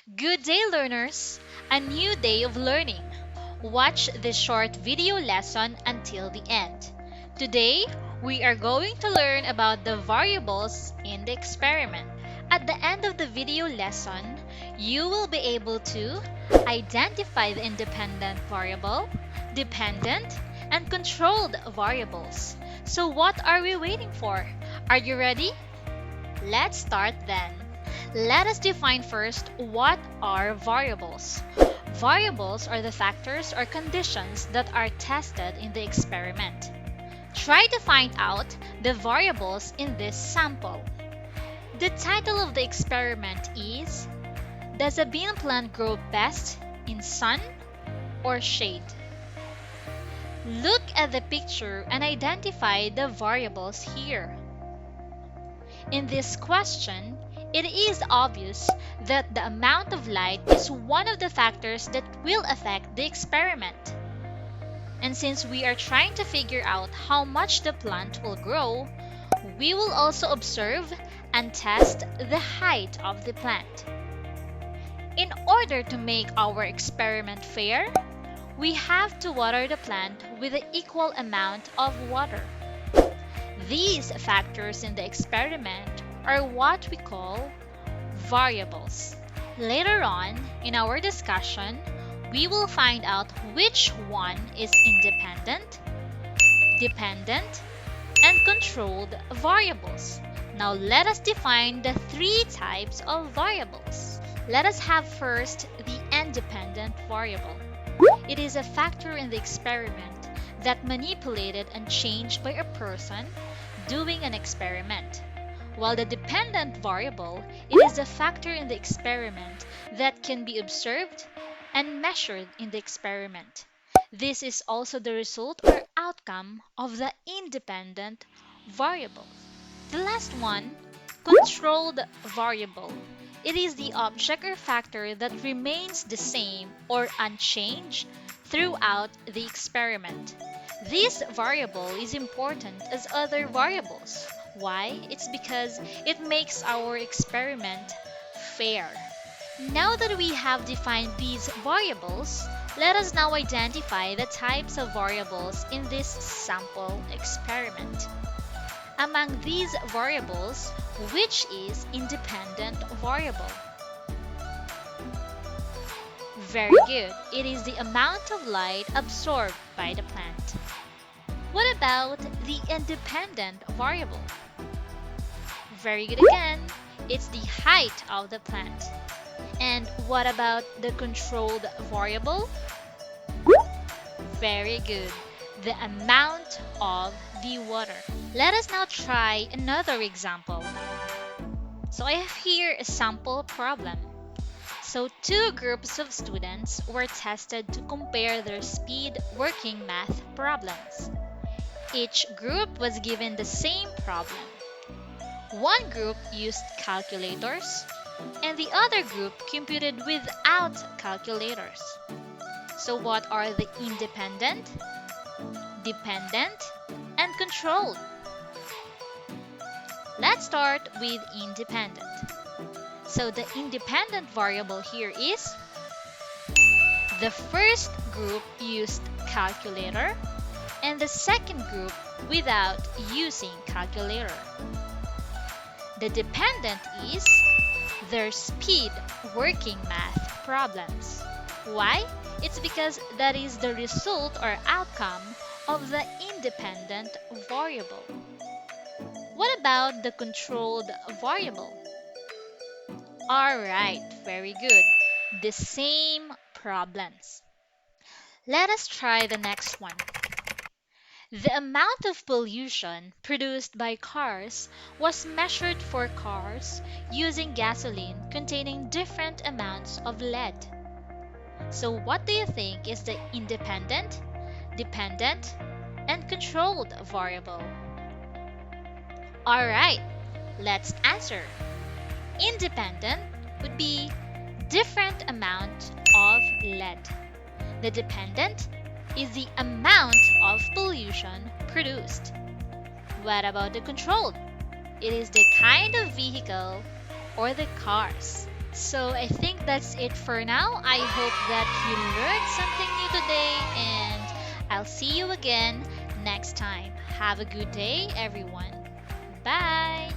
Good day, learners! A new day of learning. Watch this short video lesson until the end. Today, we are going to learn about the variables in the experiment. At the end of the video lesson, you will be able to identify the independent variable, dependent, and controlled variables. So what are we waiting for? Are you ready? Let's start then. Let us define first what are variables. Variables are the factors or conditions that are tested in the experiment. Try to find out the variables in this sample. The title of the experiment is Does a bean plant grow best in sun or shade? Look at the picture and identify the variables here. In this question, it is obvious that the amount of light is one of the factors that will affect the experiment. And since we are trying to figure out how much the plant will grow, we will also observe and test the height of the plant. In order to make our experiment fair, we have to water the plant with an equal amount of water. These factors in the experiment are what we call variables. Later on in our discussion, we will find out which one is independent, dependent, and controlled variables. Now let us define the three types of variables. Let us have first the independent variable. It is a factor in the experiment that manipulated and changed by a person doing an experiment. While the dependent variable, it is a factor in the experiment that can be observed and measured in the experiment. This is also the result or outcome of the independent variable. The last one, controlled variable. It is the object or factor that remains the same or unchanged throughout the experiment. This variable is important as other variables. Why? It's because it makes our experiment fair. Now that we have defined these variables, let us now identify the types of variables in this sample experiment. Among these variables, which is independent variable? Very good. It is the amount of light absorbed by the plant. What about the independent variable? Very good again. It's the height of the plant. And what about the controlled variable? Very good. The amount of the water. Let us now try another example. So I have here a sample problem. So two groups of students were tested to compare their speed working math problems. Each group was given the same problem. One group used calculators, and the other group computed without calculators. So what are the independent, dependent, and controlled? Let's start with independent. So the independent variable here is the first group used calculator and the second group without using calculator. The dependent is their speed working math problems. Why? It's because that is the result or outcome of the independent variable. What about the controlled variable? Alright, very good. The same problems. Let us try the next one. The amount of pollution produced by cars was measured for cars using gasoline containing different amounts of lead. So what do you think is the independent, dependent, and controlled variable? Alright, let's answer. Independent would be different amount of lead. The dependent is the amount of pollution produced. What about the controlled? It is the kind of vehicle or the cars. So I think that's it for now. I hope that you learned something new today, and I'll see you again next time. Have a good day, everyone. Bye.